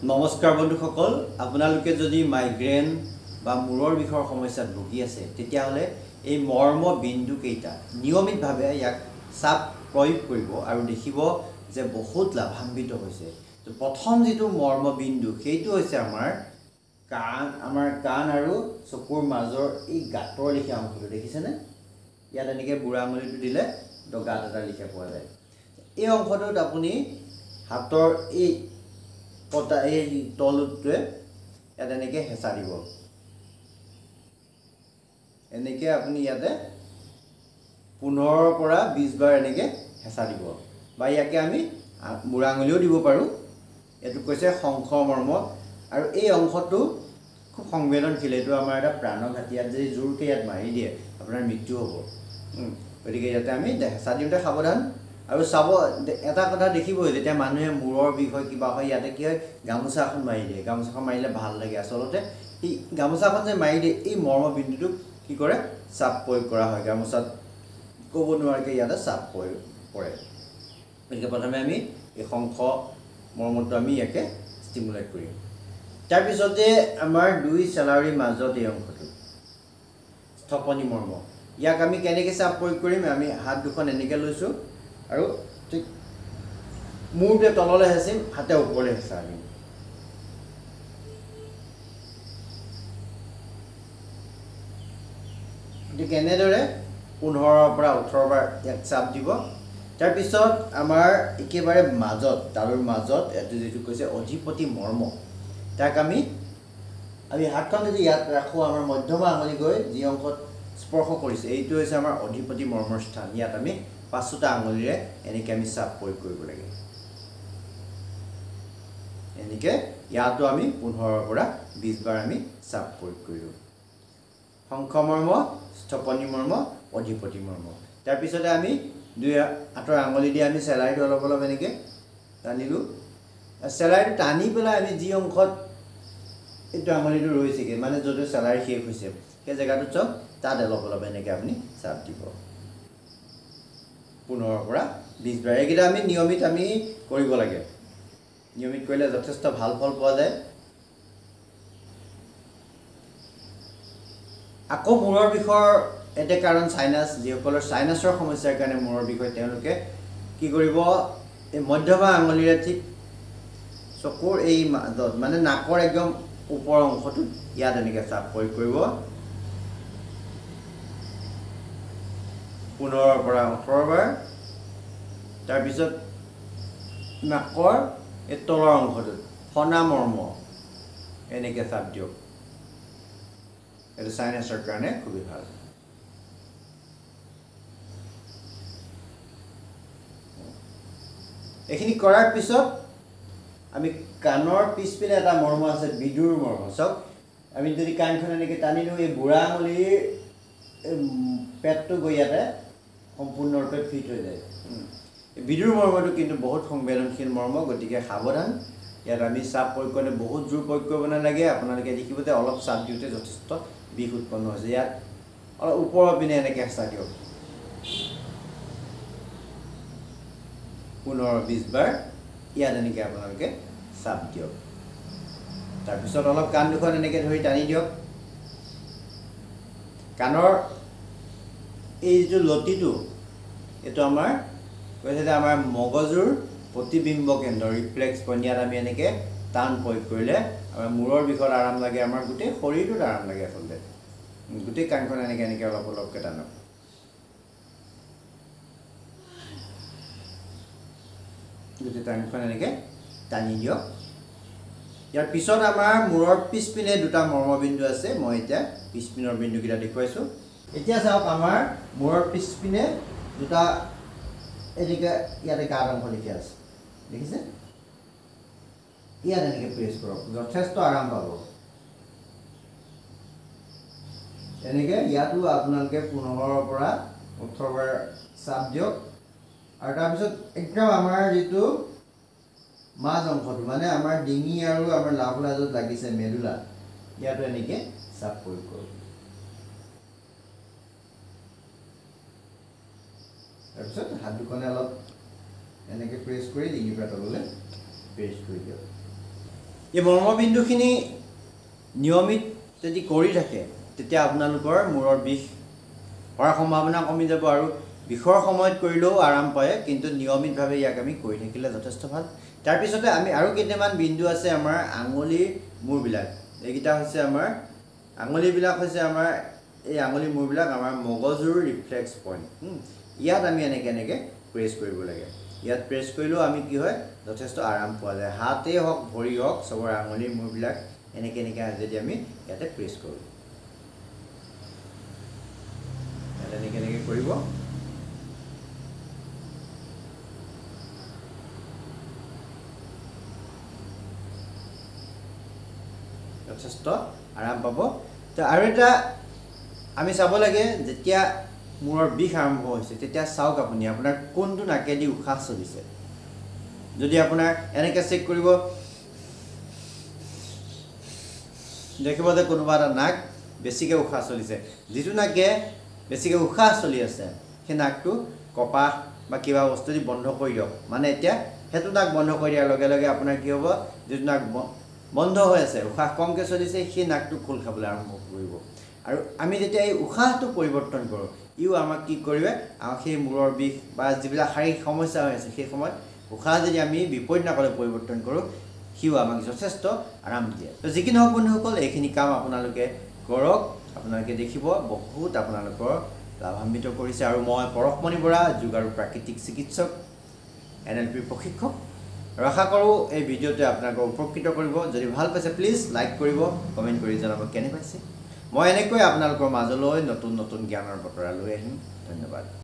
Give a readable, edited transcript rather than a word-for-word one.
নমস্কাৰ বন্ধুসকল, আপোনালোকে যদি মাইগ্ৰেন বা মূৰৰ বিষৰ সমস্যাত ভুগি আছে তেতিয়াহ'লে এই মৰ্ম বিন্দু কেইটা নিয়মিতভাৱে ইয়াক চাপ প্ৰয়োগ কৰিব আৰু দেখিব যে বহুত লাভান্বিত হৈছে। তো প্ৰথম যিটো মৰ্ম বিন্দু সেইটো হৈছে আমাৰ কাণ আৰু চকুৰ মাজৰ এই গাঁতৰ লেখীয়া অংশটো দেখিছেনে? ইয়াত এনেকৈ বুঢ়া আঙুলিটো দিলে গাঁত এটা লিখা পোৱা যায়। এই অংশটোত আপুনি হাতৰ এই পতা এই তলুটোৱে ইয়াত এনেকৈ হেঁচা দিব। এনেকৈ আপুনি ইয়াতে 15ৰ পৰা 20 বাৰ এনেকৈ হেঁচা দিব, বা ইয়াকে আমি বুঢ়া আঙুলিও দিব পাৰোঁ। এইটো কৈছে শংখ মৰ্ম, আৰু এই অংশটো খুব সংবেদনশীল। এইটো আমাৰ এটা প্ৰাণঘাতী। ইয়াত যদি জোৰকৈ ইয়াত মাৰি দিয়ে আপোনাৰ মৃত্যু হ'ব। গতিকে ইয়াতে আমি হেঁচা দিওঁতে সাৱধান। আৰু চাব, এটা কথা দেখিবই, যেতিয়া মানুহে মূৰৰ বিষ হয় কিবা হয়, ইয়াতে কি হয়, গামোচা এখন মাৰি দিয়ে। গামোচাখন মাৰিলে ভাল লাগে। আচলতে এই গামোচাখন যে মাৰি দিয়ে, এই মৰ্ম বিন্দুটোক কি কৰে, চাপ প্ৰয়োগ কৰা হয়। গামোচাত ক'ব নোৱাৰাকৈ ইয়াতে চাপ প্ৰয়োগ কৰে। গতিকে প্ৰথমে আমি এই শংখ মৰ্মটো আমি ইয়াকে ষ্টিমুলেট কৰিম। তাৰপিছতে আমাৰ দুই চেলাউৰীৰ মাজত এই অংশটো স্থপনি মৰ্ম, ইয়াক আমি কেনেকৈ চাপ প্ৰয়োগ কৰিম? আমি হাত দুখন এনেকৈ লৈছোঁ আৰু ঠিক মূৰটোৱে তললৈ হেঁচিম, হাতে ওপৰলৈ হেঁচা দিম। গতিকে এনেদৰে 15ৰ পৰা 18 বাৰ ইয়াক চাপ দিব। তাৰপিছত আমাৰ একেবাৰে মাজত, তালুৰ মাজত এইটো যিটো কৈছে অধিপতি মৰ্ম, তাক আমি হাতখন যদি ইয়াত ৰাখোঁ, আমাৰ মধ্যমা আঙুলি গৈ যি অংশত স্পৰ্শ কৰিছে, এইটো হৈছে আমাৰ অধিপতি মৰ্মৰ স্থান। ইয়াত আমি 5টা আঙুলিৰে এনেকৈ আমি চাপ প্ৰয়োগ কৰিব লাগে। এনেকৈ ইয়াতো আমি 15ৰ পৰা 20 বাৰ আমি চাপ প্ৰয়োগ কৰিলোঁ। শংখ মৰ্ম, স্থপনি মৰ্ম, অধিপতি মৰ্ম। তাৰপিছতে আমি দুই হাতৰ আঙুলি দি আমি চেলাইটো অলপ অলপ এনেকৈ টানিলোঁ। চেলাইটো টানি পেলাই আমি যি অংশত এইটো আঙুলিটো ৰৈছেগৈ, মানে য'ত চেলাই শেষ হৈছে, সেই জেগাটোত চব তাত অলপ অলপ এনেকৈ আপুনি চাপ দিব। 15ৰ পৰা 20 বাৰ। এইকেইটা আমি নিয়মিত কৰিব লাগে। নিয়মিত কৰিলে যথেষ্ট ভাল ফল পোৱা যায়। আকৌ মূৰৰ বিষৰ এটা কাৰণ চাইনাছ। যিসকলৰ চাইনাছৰ সমস্যাৰ কাৰণে মূৰৰ বিষ হয়, তেওঁলোকে কি কৰিব, এই মধ্যমা আঙুলিৰে ঠিক চকুৰ এই মাজত, মানে নাকৰ একদম ওপৰৰ অংশটোত ইয়াত এনেকৈ চাপ প্ৰয়োগ কৰিব। 15ৰ পৰা 18 বাৰ। তাৰপিছত নাকৰ এই তলৰ অংশটোত ফনা মৰ্ম এনেকৈ চাপ দিয়ক। এইটো চাইনাছৰ কাৰণে খুবেই ভাল। এইখিনি কৰাৰ পিছত আমি কাণৰ পিছপিনে এটা মৰ্ম আছে, বিদুৰ মৰ্ম। চাওক, আমি যদি কাণখন এনেকৈ টানি দিওঁ, এই বুঢ়া আঙুলিৰ পেটটো গৈ ইয়াতে সম্পূৰ্ণৰূপে ফিট হৈ যায়। বিদুৰ মৰ্মটো কিন্তু বহুত সংবেদনশীল মৰ্ম, গতিকে সাৱধান। ইয়াত আমি চাপ প্ৰয়োগ কৰোঁতে বহুত জোৰ প্ৰয়োগ কৰিব নালাগে। আপোনালোকে দেখিব যে অলপ চাপ দিওঁতে যথেষ্ট বিষ উৎপন্ন হৈছে। ইয়াত অলপ ওপৰৰ পিনে এনেকৈ হেঁচা দিয়ক। 15-20 বাৰ ইয়াত এনেকৈ আপোনালোকে চাপ দিয়ক। তাৰপিছত অলপ কাণ দুখন এনেকৈ ধৰি টানি দিয়ক। কাণৰ এই যিটো লতিটো, এইটো আমাৰ কৈছে যে আমাৰ মগজুৰ প্ৰতিবিম্ব কেন্দ্ৰ, ৰিফ্লেক্স পইণ্ট। ইয়াত আমি এনেকৈ টান প্ৰয়োগ কৰিলে আমাৰ মূৰৰ বিষত আৰাম লাগে, আমাৰ গোটেই শৰীৰটোত আৰাম লাগে। আচলতে গোটেই কাণখন এনেকৈ অলপ অলপকৈ টানক। গোটেই কাণখন এনেকৈ টানি দিয়ক। ইয়াৰ পিছত আমাৰ মূৰৰ পিছপিনে দুটা মৰ্মবিন্দু আছে। মই এতিয়া পিছপিনৰ বিন্দুকেইটা দেখুৱাইছোঁ। এতিয়া চাওক, আমাৰ মূৰৰ পিছপিনে দুটা এনেকৈ ইয়াতে গাঁত অংশ লিখা আছে, দেখিছে? ইয়াত এনেকৈ প্ৰেছ কৰক, যথেষ্ট আৰাম পাব। এনেকৈ ইয়াতো আপোনালোকে 15ৰ পৰা 18 বাৰ চাপ দিয়ক। আৰু তাৰপিছত একদম আমাৰ যিটো মাজ অংশটো, মানে আমাৰ ডিঙি আৰু আমাৰ লাভলা য'ত লাগিছে মেদুলা, ইয়াতো এনেকৈ চাপ প্ৰয়োগ কৰক। তাৰপিছত হাত দুখনে অলপ এনেকৈ প্ৰেছ কৰি ডিঙিৰ পৰা তললৈ প্ৰেছ কৰি দিয়ক। এই মৰ্মবিন্দুখিনি নিয়মিত যদি কৰি থাকে তেতিয়া আপোনালোকৰ মূৰৰ বিষ হোৱাৰ সম্ভাৱনা কমি যাব আৰু বিষৰ সময়ত কৰিলেও আৰাম পায় কিন্তু নিয়মিতভাৱে ইয়াক আমি কৰি থাকিলে যথেষ্ট ভাল। তাৰপিছতে আমি আৰু কেইটামান বিন্দু আছে আমাৰ আঙুলিৰ মূৰবিলাক। এইকেইটা হৈছে আমাৰ আঙুলিবিলাক হৈছে আমাৰ এই আঙুলিৰ মূৰবিলাক আমাৰ মগজুৰ ৰিফ্লেক্স পইণ্ট। ইয়াত আমি এনেকৈ প্ৰেছ কৰিব লাগে। ইয়াত প্ৰেছ কৰিলেও আমি কি হয় যথেষ্ট আৰাম পোৱা যায়। হাতেই হওক ভৰি হওক চবৰে আঙুলিৰ মূৰবিলাক এনেকৈ যদি আমি ইয়াতে প্ৰেছ কৰোঁ, এনেকৈ কৰিব। যথেষ্ট আৰাম পাব। তো আৰু এটা আমি চাব লাগে, যেতিয়া মূৰৰ বিষ আৰম্ভ হৈছে তেতিয়া চাওক আপুনি আপোনাৰ কোনটো নাকেদি উশাহ চলিছে। যদি আপোনাৰ এনেকৈ চেক কৰিব, দেখিব যে কোনোবা এটা নাক বেছিকৈ উশাহ চলিছে। যিটো নাকে বেছিকৈ উশাহ চলি আছে সেই নাকটো কপাহ বা কিবা বস্তু দি বন্ধ কৰি দিয়ক। মানে এতিয়া সেইটো নাক বন্ধ কৰি দিয়াৰ লগে লগে আপোনাৰ কি হ'ব, যিটো নাক বন্ধ হৈ আছে, উশাহ কমকৈ চলিছে, সেই নাকটো খোল খাবলৈ আৰম্ভ কৰিব। আৰু আমি যেতিয়া এই উশাহটো পৰিৱৰ্তন কৰোঁ, ইও আমাক কি কৰিবে, আমাক সেই মূৰৰ বিষ বা যিবিলাক শাৰীৰিক সমস্যা হৈ আছে সেই সময়ত উশাহ যদি আমি বিপৰীত নাকলৈ পৰিৱৰ্তন কৰোঁ, সিও আমাক যথেষ্ট আৰাম দিয়ে। তো যি কি নহওক বন্ধুসকল, এইখিনি কাম আপোনালোকে কৰক, আপোনালোকে দেখিব বহুত আপোনালোকৰ লাভান্বিত কৰিছে। আৰু মই পৰশমণি বৰা, যোগ আৰু প্ৰাকৃতিক চিকিৎসক, NLP প্ৰশিক্ষক, আৰু আশা কৰোঁ এই ভিডিঅ'টোৱে আপোনালোকক উপকৃত কৰিব। যদি ভাল পাইছে প্লিজ লাইক কৰিব, কমেণ্ট কৰি জনাব কেনে পাইছে। মই এনেকৈ আপোনালোকৰ মাজলৈ নতুন নতুন জ্ঞানৰ বতৰা লৈ আহিম। ধন্যবাদ।